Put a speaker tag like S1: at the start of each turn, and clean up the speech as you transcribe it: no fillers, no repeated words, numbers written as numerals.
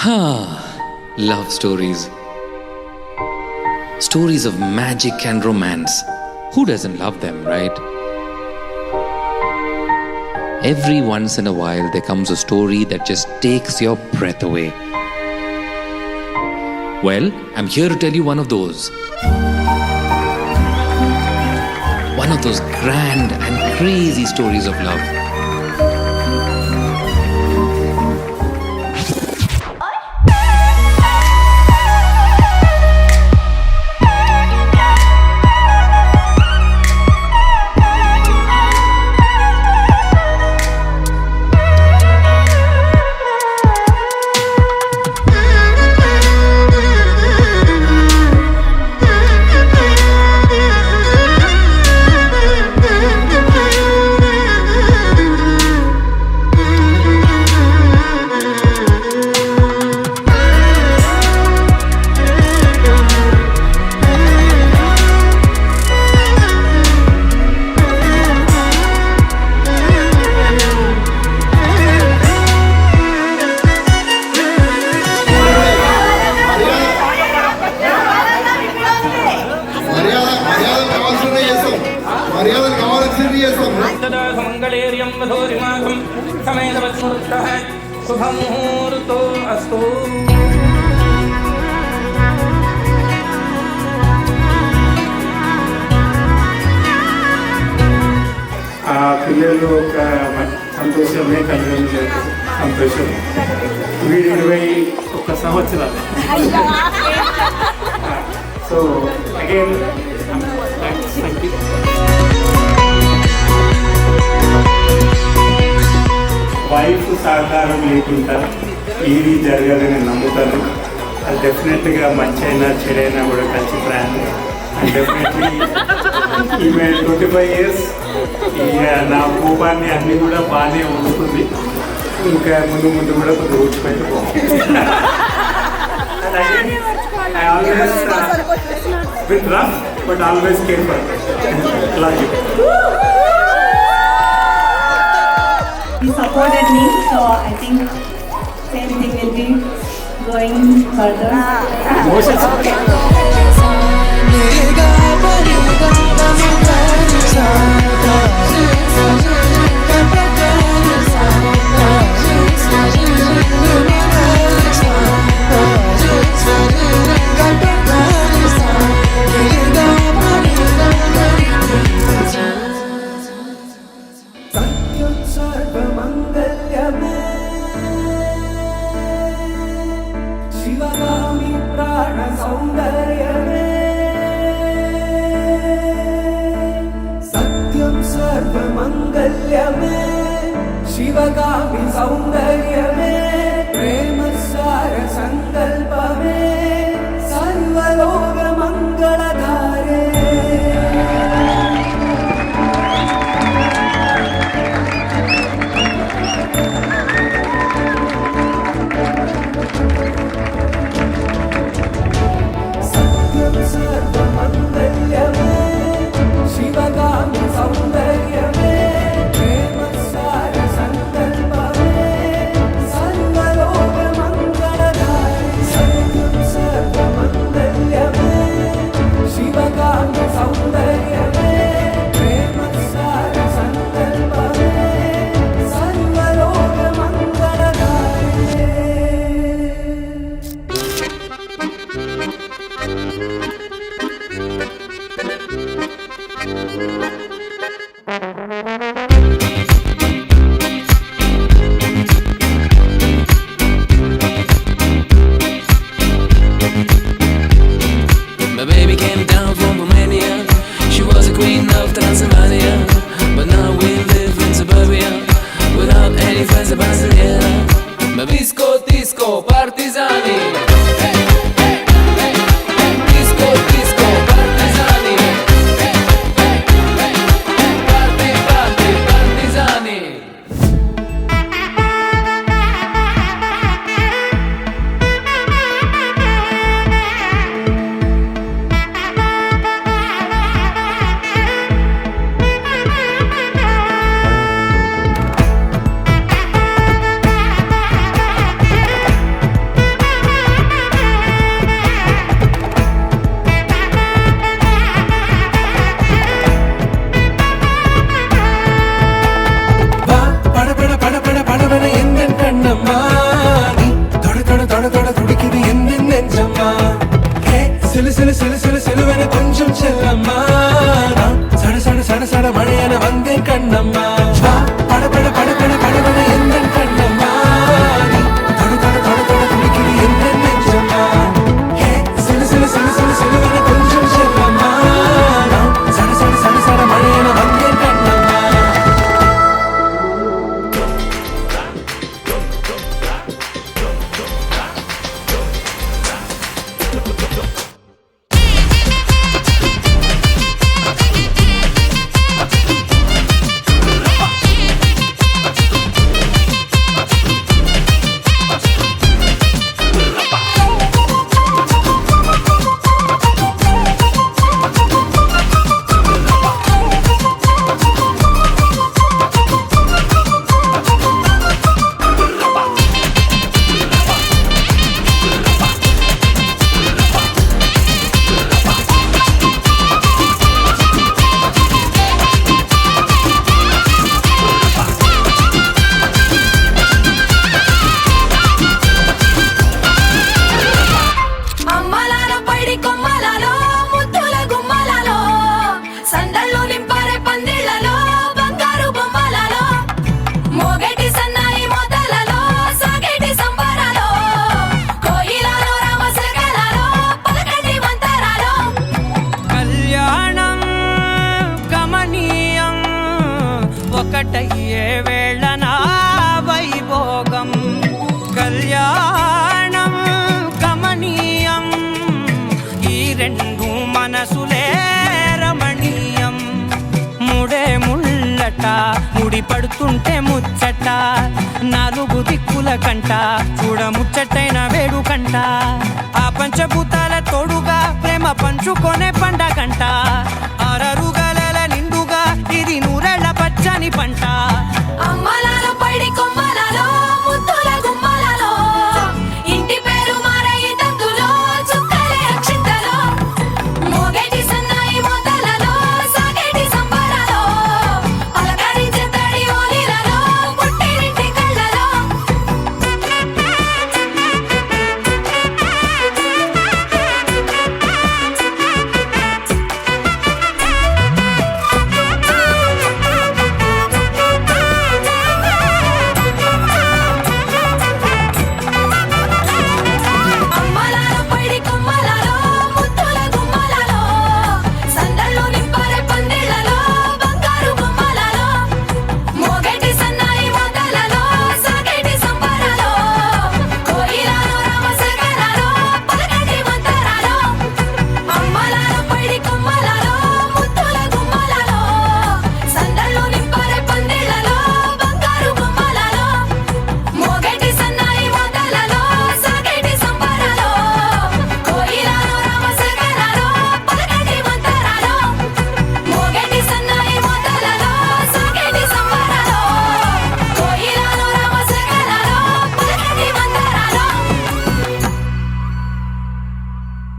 S1: Love stories. Stories of magic and romance. Who doesn't love them, right? Every once in a while, there comes a story that just takes your breath away. Well, I'm here to tell you one of those. One of those grand and crazy stories of love.
S2: మంగళేర్యం వధూరిమాఘం సమేతవత్ముహూర్తః శుభముహూర్తో అస్తు.
S3: ఆ పిల్లలు ఒక సంతోషమే, తల్లిదండ్రులకు సంతోషం. వీడు 21 సంవత్సరాలు. So again thank you. Wife సహకారం లేకుండా ఏది జరగాలని నమ్ముతాను. అది డెఫినెట్గా మంచి అయినా చెడైనా కూడా కలిసి ప్రయాణం. అండ్ డెఫినెట్లీ ఈమె 25 years ఇక నా కోపాన్ని అన్నీ కూడా బాగానే ఉంటుంది. ఇంకా ముందు కూడా కొంచెం ఊడ్చిపెట్టి I always with rough but always care for love you.
S4: He supported me, so I think same thing will be going further.
S3: Okay.
S5: Sivagami प्राण सौंदर्यमे सत्यं सर्वमंगल्यमे शिवगामी सौंदर्यमे प्रेम सार संकल्पमे सर्वलोक मंगलधारे.
S6: ముడి పడుతుంటే ముచ్చట నాలుగు దిక్కుల కంట చూడ ముచ్చటైన వేడుకంట ఆ పంచభూతాల తోడుగా ప్రేమ పంచుకొనే పండగంట ఆరరుగల నిండుగా ఇది నూరెళ్ళ పచ్చని పంట
S7: అమ్మలాల